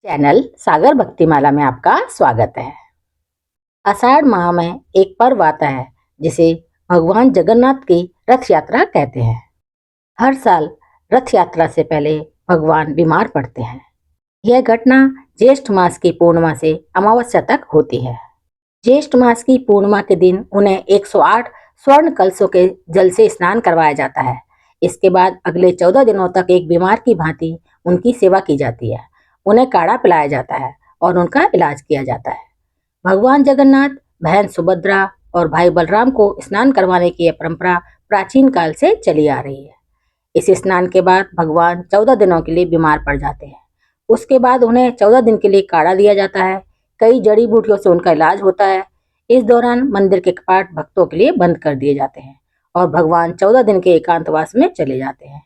Channel सागर भक्तिमाला में आपका स्वागत है। आषाढ़ माह में एक पर्व आता है जिसे भगवान जगन्नाथ की रथ यात्रा कहते हैं। हर साल रथ यात्रा से पहले भगवान बीमार पड़ते हैं। यह घटना ज्येष्ठ मास की पूर्णिमा से अमावस्या तक होती है। ज्येष्ठ मास की पूर्णिमा के दिन उन्हें 108 स्वर्ण कलशों के जल से स्नान करवाया जाता है। इसके बाद अगले 14 दिनों तक एक बीमार की भांति उनकी सेवा की जाती है। उन्हें काढ़ा पिलाया जाता है और उनका इलाज किया जाता है। भगवान जगन्नाथ, बहन सुभद्रा और भाई बलराम को स्नान करवाने की यह परंपरा प्राचीन काल से चली आ रही है। इस स्नान के बाद भगवान 14 दिनों के लिए बीमार पड़ जाते हैं। उसके बाद उन्हें 14 दिन के लिए काढ़ा दिया जाता है। कई जड़ी बूटियों से उनका इलाज होता है। इस दौरान मंदिर के कपाट भक्तों के लिए बंद कर दिए जाते हैं और भगवान 14 दिन के एकांतवास में चले जाते हैं।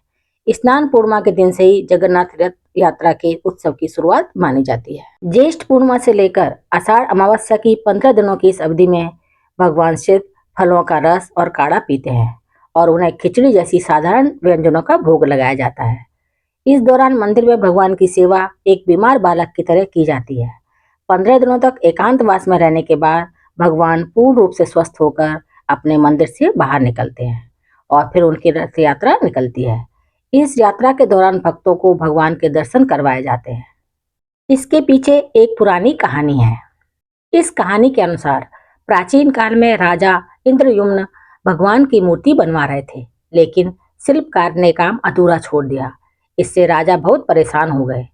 स्नान पूर्णिमा के दिन से ही जगन्नाथ रथ यात्रा के उत्सव की शुरुआत मानी जाती है। ज्येष्ठ पूर्णिमा से लेकर आषाढ़ अमावस्या की 15 दिनों की इस अवधि में भगवान शिव फलों का रस और काढ़ा पीते हैं और उन्हें खिचड़ी जैसी साधारण व्यंजनों का भोग लगाया जाता है। इस दौरान मंदिर में भगवान की सेवा एक बीमार बालक की तरह की जाती है। 15 दिनों तक एकांतवास में रहने के बाद भगवान पूर्ण रूप से स्वस्थ होकर अपने मंदिर से बाहर निकलते हैं और फिर उनकी रथ यात्रा निकलती है। इस यात्रा के दौरान भक्तों को भगवान के दर्शन करवाए जाते हैं। इसके पीछे एक पुरानी कहानी है। इस कहानी के अनुसार प्राचीन काल में राजा इंद्रयुम्न भगवान की मूर्ति बनवा रहे थे, लेकिन शिल्पकार ने काम अधूरा छोड़ दिया। इससे राजा बहुत परेशान हो गए।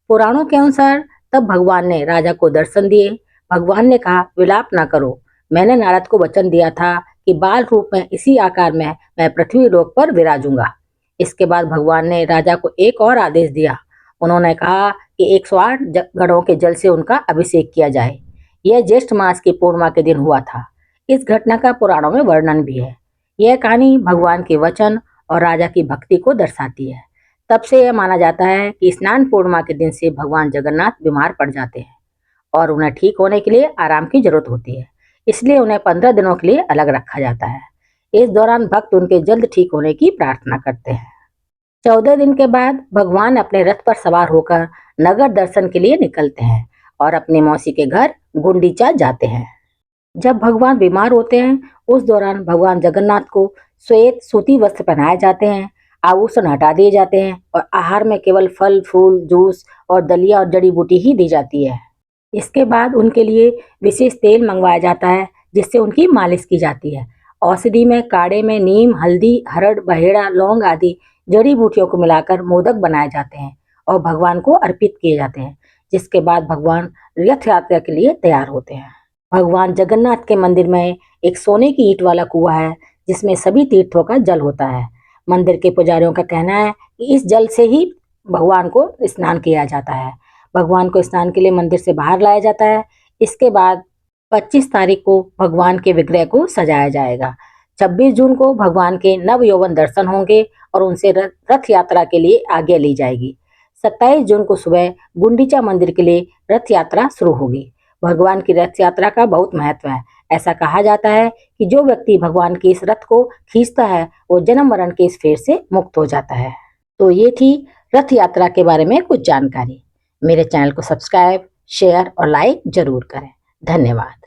पुराणों के अनुसार तब भगवान ने राजा को दर्शन दिए। भगवान ने कहा, विलाप न करो, मैंने नारद को वचन दिया था कि बाल रूप में इसी आकार में मैं पृथ्वी लोक पर विराजूंगा। इसके बाद भगवान ने राजा को एक और आदेश दिया। उन्होंने कहा कि 108 घड़ों के जल से उनका अभिषेक किया जाए। यह ज्येष्ठ मास की पूर्णिमा के दिन हुआ था। इस घटना का पुराणों में वर्णन भी है। यह कहानी भगवान के वचन और राजा की भक्ति को दर्शाती है। तब से यह माना जाता है कि स्नान पूर्णिमा के दिन से भगवान जगन्नाथ बीमार पड़ जाते हैं और उन्हें ठीक होने के लिए आराम की जरूरत होती है। इसलिए उन्हें 15 दिनों के लिए अलग रखा जाता है। इस दौरान भक्त उनके जल्द ठीक होने की प्रार्थना करते हैं। 14 दिन के बाद भगवान अपने रथ पर सवार होकर नगर दर्शन के लिए निकलते हैं और अपनी मौसी के घर गुंडीचा जाते हैं। जब भगवान बीमार होते हैं उस दौरान भगवान जगन्नाथ को श्वेत सूती वस्त्र पहनाए जाते हैं, आभूषण हटा दिए जाते हैं और आहार में केवल फल फूल जूस और दलिया और जड़ी बूटी ही दी जाती है। इसके बाद उनके लिए विशेष तेल मंगवाया जाता है जिससे उनकी मालिश की जाती है। औषधि में काढ़े में नीम, हल्दी, हरड़, बहेड़ा, लौंग आदि जड़ी बूटियों को मिलाकर मोदक बनाए जाते हैं और भगवान को अर्पित किए जाते हैं, जिसके बाद भगवान रथ यात्रा के लिए तैयार होते हैं। भगवान जगन्नाथ के मंदिर में एक सोने की ईंट वाला कुआं है जिसमें सभी तीर्थों का जल होता है। मंदिर के पुजारियों का कहना है कि इस जल से ही भगवान को स्नान किया जाता है। भगवान को स्नान के लिए मंदिर से बाहर लाया जाता है। इसके बाद 25 तारीख को भगवान के विग्रह को सजाया जाएगा। 26 जून को भगवान के नव यौवन दर्शन होंगे और उनसे रथ यात्रा के लिए आज्ञा ली जाएगी। 27 जून को सुबह गुंडीचा मंदिर के लिए रथ यात्रा शुरू होगी। भगवान की रथ यात्रा का बहुत महत्व है। ऐसा कहा जाता है कि जो व्यक्ति भगवान की इस रथ को खींचता है वो जन्म मरण के इस फेर से मुक्त हो जाता है। तो ये थी रथ यात्रा के बारे में कुछ जानकारी। मेरे चैनल को सब्सक्राइब, शेयर और लाइक जरूर करें। धन्यवाद।